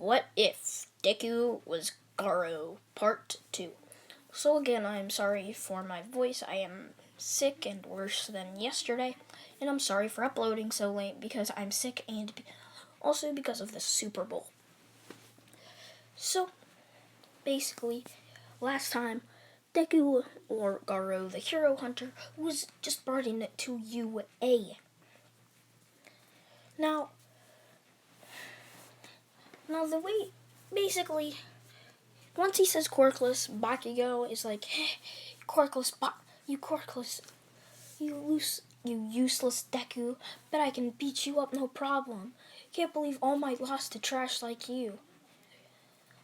What if Deku was Garou, Part 2. So again, I'm sorry for my voice. I am sick and worse than yesterday, and I'm sorry for uploading so late because I'm sick and also because of the Super Bowl. So, basically, last time, Deku, or Garou, the hero hunter, was just brought in to UA. Now the way, basically, once he says Quirkless, Bakugo is like, hey, you useless Deku, but I can beat you up no problem. Can't believe All Might lost to trash like you.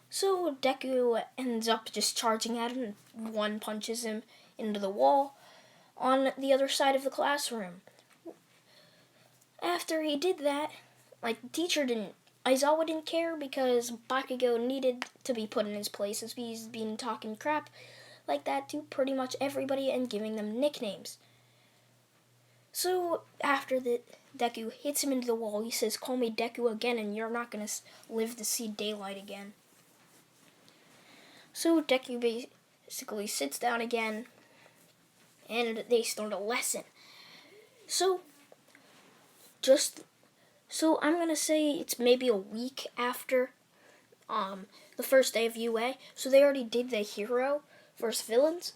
So Deku ends up just charging at him and one punches him into the wall on the other side of the classroom. After he did that, Aizawa didn't care because Bakugo needed to be put in his place as he's been talking crap like that to pretty much everybody and giving them nicknames. So after Deku hits him into the wall, he says, "Call me Deku again and you're not going to live to see daylight again." So Deku basically sits down again and they start a lesson. So I'm going to say it's maybe a week after the first day of UA. So they already did the hero versus villains.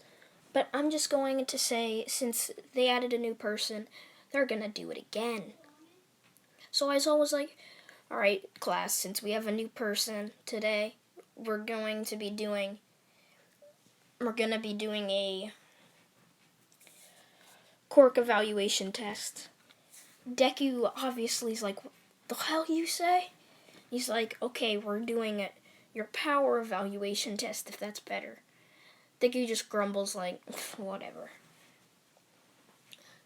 But I'm just going to say, since they added a new person, they're going to do it again. So Aizawa was like, alright, class, since we have a new person today, we're going to be doing a Quirk evaluation test. Deku obviously is like, what the hell you say? He's like, okay, we're doing your power evaluation test if that's better. Deku just grumbles like, whatever.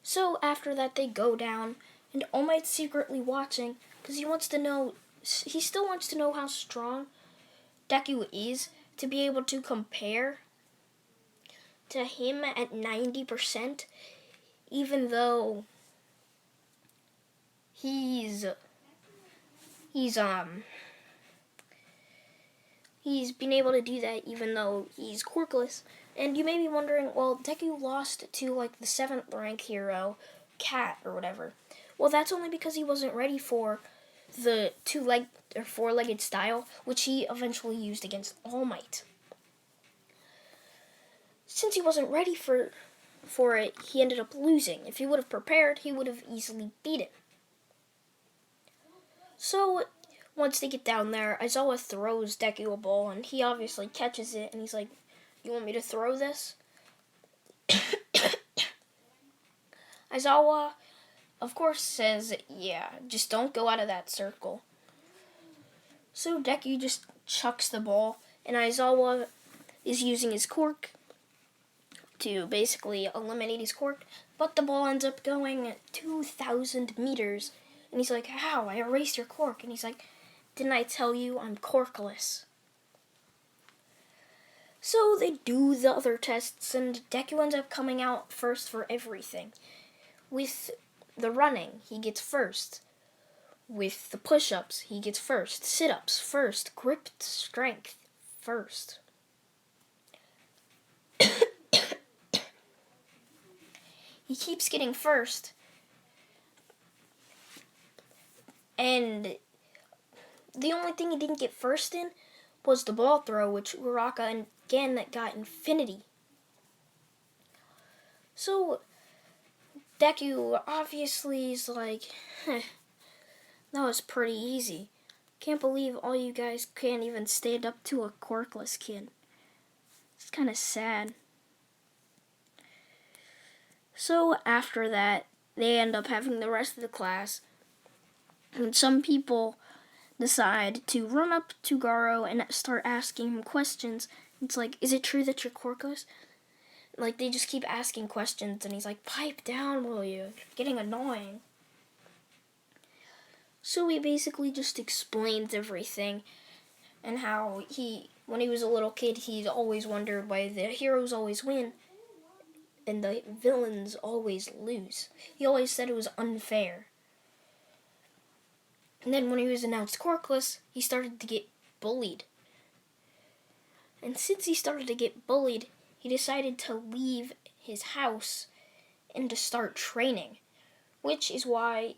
So after that they go down, and All Might's secretly watching because he still wants to know how strong Deku is to be able to compare to him at 90%, even though he's been able to do that even though he's quirkless. And you may be wondering, well, Deku lost to like the 7th rank hero, Cat or whatever. Well, that's only because he wasn't ready for the 4-legged style, which he eventually used against All Might. Since he wasn't ready for it, he ended up losing. If he would have prepared, he would have easily beat it. So once they get down there, Aizawa throws Deku a ball, and he obviously catches it, and he's like, "You want me to throw this?" Aizawa, of course, says, "Yeah, just don't go out of that circle." So Deku just chucks the ball, and Aizawa is using his Quirk to basically eliminate his Quirk, but the ball ends up going 2,000 meters, and he's like, "How? I erased your Quirk." And he's like, "Didn't I tell you I'm Quirkless?" So they do the other tests, and Deku ends up coming out first for everything. With the running, he gets first. With the push-ups, he gets first. Sit-ups, first. Grip strength, first. He keeps getting first. And the only thing he didn't get first in was the ball throw, which Uraka again got infinity. So Deku obviously is like, that was pretty easy. Can't believe all you guys can't even stand up to a quirkless kid. It's kind of sad. So after that, they end up having the rest of the class, and some people decide to run up to Garou and start asking him questions. It's like, is it true that you're quirkless? Like, they just keep asking questions, and he's like, pipe down, will you? You're getting annoying. So he basically just explains everything, and how when he was a little kid, he'd always wondered why the heroes always win and the villains always lose. He always said it was unfair. And then when he was announced quirkless, he started to get bullied. And since he started to get bullied, he decided to leave his house and to start training, which is why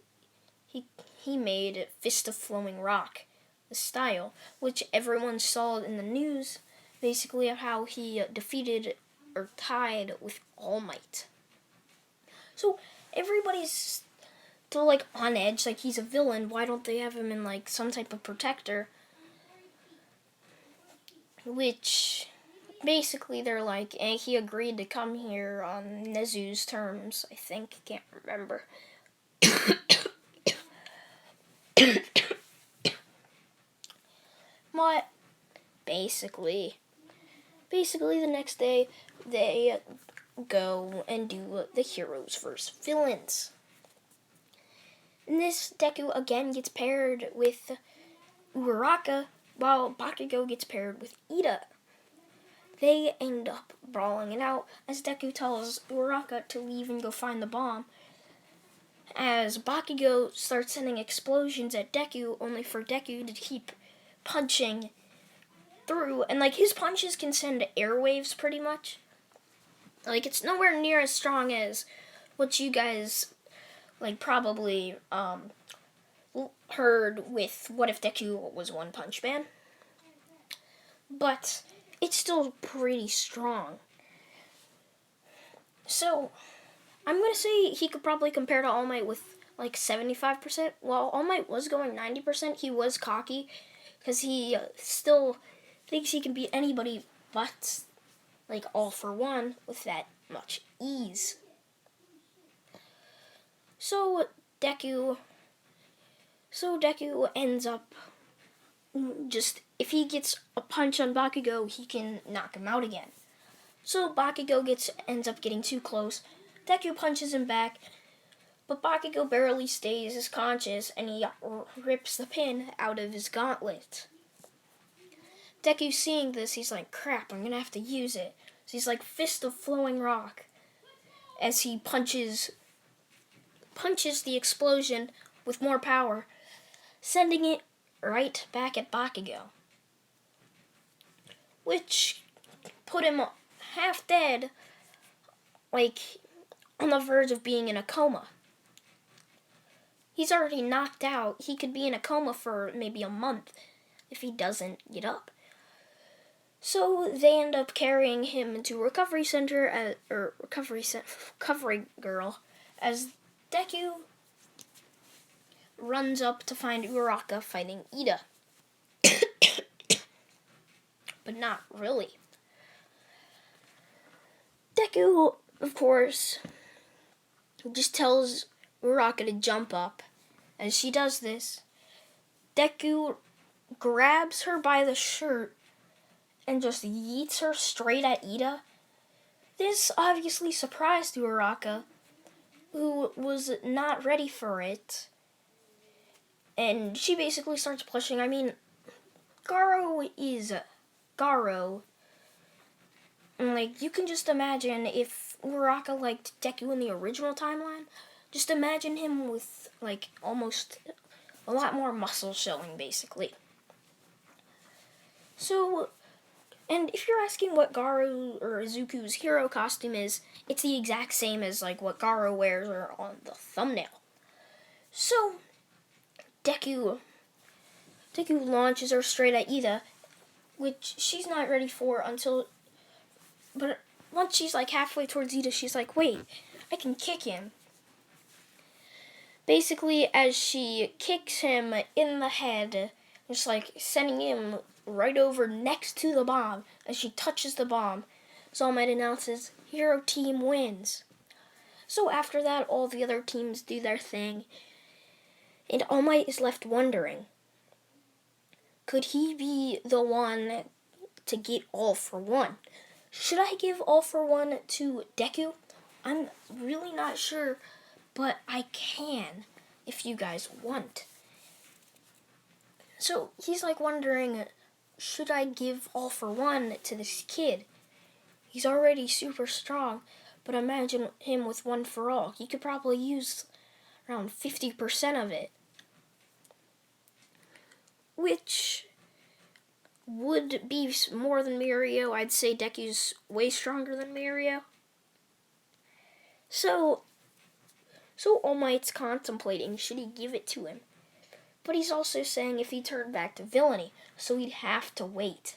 he made Fist of Flowing Rock, the style, which everyone saw in the news, basically of how he defeated or tied with All Might. So everybody's still like on edge, like he's a villain. Why don't they have him in like some type of protector? Which basically they're like, he agreed to come here on Nezu's terms, I think. Can't remember. But basically the next day they go and do the heroes versus villains. In this, Deku again gets paired with Uraraka, while Bakugo gets paired with Ida. They end up brawling it out as Deku tells Uraraka to leave and go find the bomb, as Bakugo starts sending explosions at Deku, only for Deku to keep punching through, and like his punches can send airwaves pretty much. Like it's nowhere near as strong as what you guys like probably heard with What If Deku Was One Punch Man, but it's still pretty strong. So I'm gonna say he could probably compare to All Might with like 75%. While All Might was going 90%, he was cocky because he still thinks he can beat anybody but like All For One with that much ease. So Deku ends up just, if he gets a punch on Bakugo, he can knock him out again. So Bakugo ends up getting too close. Deku punches him back, but Bakugo barely stays conscious and he rips the pin out of his gauntlet. Deku seeing this, he's like, crap, I'm gonna have to use it. So he's like Fist of Flowing Rock as he punches the explosion with more power, sending it right back at Bakugo, which put him half dead, like on the verge of being in a coma. He's already knocked out. He could be in a coma for maybe a month if he doesn't get up. So they end up carrying him into recovery center, recovery girl, as Deku runs up to find Uraraka fighting Ida. But not really. Deku, of course, just tells Uraraka to jump up. As she does this, Deku grabs her by the shirt and just yeets her straight at Ida. This obviously surprised Uraraka, who was not ready for it. And she basically starts pushing. I mean, Garou is Garou. And like, you can just imagine if Uraraka liked Deku in the original timeline, just imagine him with like almost a lot more muscle showing, basically. So, and if you're asking what Garou or Izuku's hero costume is, it's the exact same as like what Garou wears on the thumbnail. So, Deku launches her straight at Ida, which she's not ready for but once she's like halfway towards Ida, she's like, wait, I can kick him. Basically, as she kicks him in the head, just like sending him right over next to the bomb. As she touches the bomb, All Might announces, Hero Team wins. So after that, all the other teams do their thing, and All Might is left wondering, could he be the one to get All For One? Should I give All For One to Deku? I'm really not sure, but I can if you guys want. So he's like wondering, should I give All For One to this kid? He's already super strong, but imagine him with One For All. He could probably use around 50% of it. Which would be more than Mirio. I'd say Deku's way stronger than Mirio. So All Might's contemplating, should he give it to him? But he's also saying if he turned back to villainy, so he'd have to wait.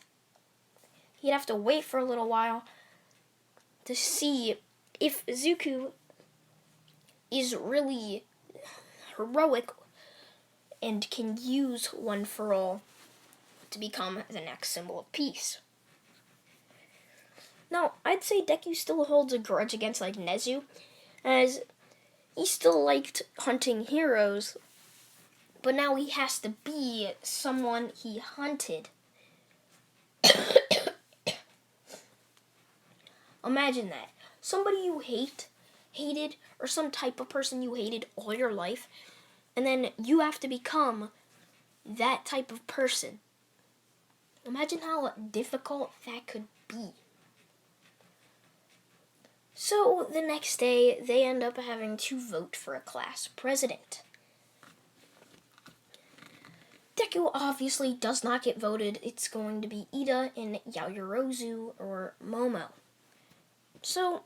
He'd have to wait for a little while to see if Zuko is really heroic and can use One for All to become the next symbol of peace. Now, I'd say Deku still holds a grudge against Nezu, as he still liked hunting heroes, but now he has to be someone he hunted. Imagine that. Somebody you hated, or some type of person you hated all your life, and then you have to become that type of person. Imagine how difficult that could be. So the next day, they end up having to vote for a class president. Deku obviously does not get voted. It's going to be Ida and Yaoyorozu or Momo. So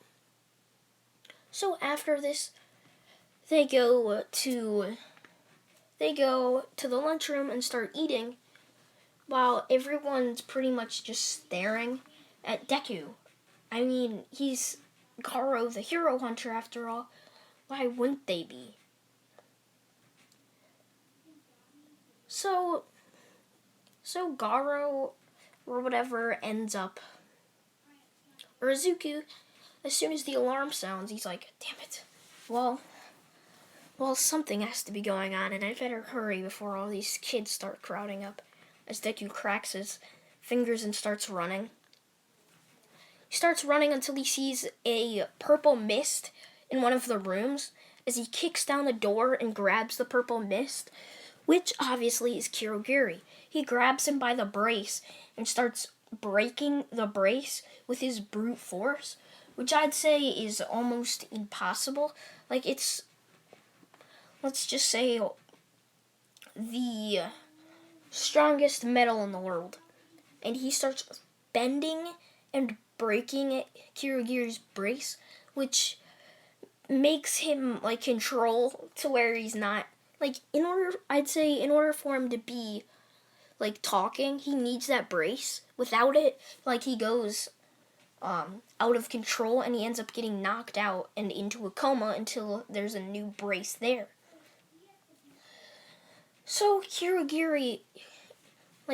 after this, they go to the lunchroom and start eating, while everyone's pretty much just staring at Deku. I mean, he's Garou, the hero hunter, after all. Why wouldn't they be? So Garou, or whatever, ends up, or Izuku, as soon as the alarm sounds, he's like, damn it. Well, something has to be going on, and I better hurry before all these kids start crowding up. As Deku cracks his fingers and starts running. He starts running until he sees a purple mist in one of the rooms, as he kicks down the door and grabs the purple mist, which obviously is Kirogiri. He grabs him by the brace and starts breaking the brace with his brute force, which I'd say is almost impossible. It's, let's just say, the strongest metal in the world. And he starts bending and breaking Kirogiri's brace, which makes him control to where he's not in order for him to be talking, he needs that brace. Without it, he goes out of control, and he ends up getting knocked out and into a coma until there's a new brace there. So Kirogiri,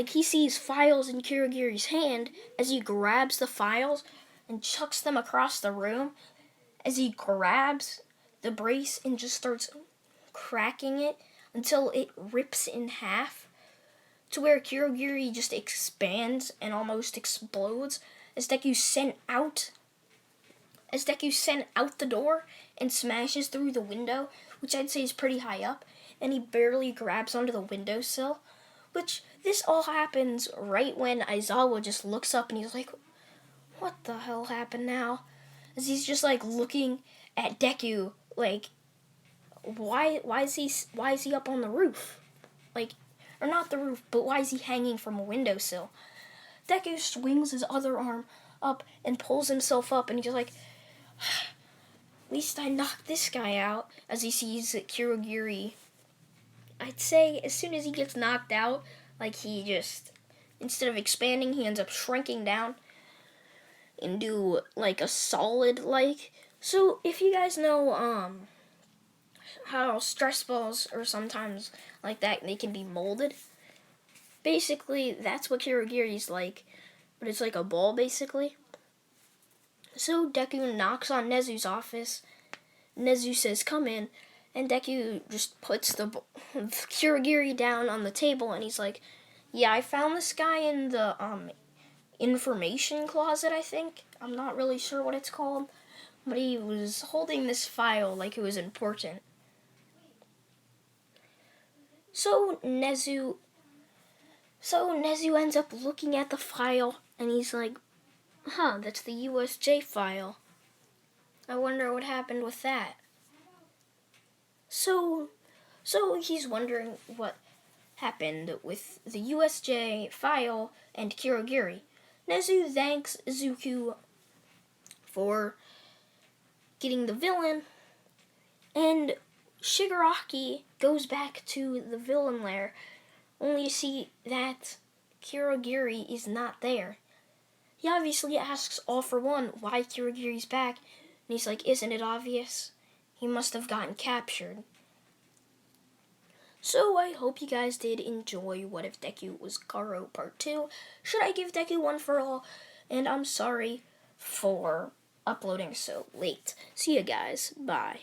he sees files in Kirogiri's hand as he grabs the files and chucks them across the room, as he grabs the brace and just starts cracking it until it rips in half, to where Kirogiri just expands and almost explodes as Deku sent out the door and smashes through the window, which I'd say is pretty high up, and he barely grabs onto the windowsill, which this all happens right when Aizawa just looks up and he's like, what the hell happened now? As he's just looking at Deku, why is he up on the roof? Or not the roof, but why is he hanging from a windowsill? Deku swings his other arm up and pulls himself up, and he's just at least I knocked this guy out, as he sees Kirogiri. I'd say as soon as he gets knocked out, he just, instead of expanding, he ends up shrinking down into a solid. So if you guys know how stress balls are sometimes like that, they can be molded. Basically, that's what Kirogiri's like, but it's like a ball, basically. So Deku knocks on Nezu's office. Nezu says, come in, and Deku just puts the Kirogiri down on the table, and he's like, yeah, I found this guy in the information closet, I think. I'm not really sure what it's called, but he was holding this file like it was important. So Nezu ends up looking at the file, and he's like, that's the USJ file. I wonder what happened with that. So he's wondering what happened with the USJ file and Kirogiri. Nezu thanks Zuko for getting the villain, and Shigaraki goes back to the villain lair, only to see that Kirogiri is not there. He obviously asks All For One why Kirogiri's back, and he's like, isn't it obvious? He must have gotten captured. So I hope you guys did enjoy What If Deku Was Garou Part 2. Should I give Deku one for all? And I'm sorry for uploading so late. See you guys. Bye.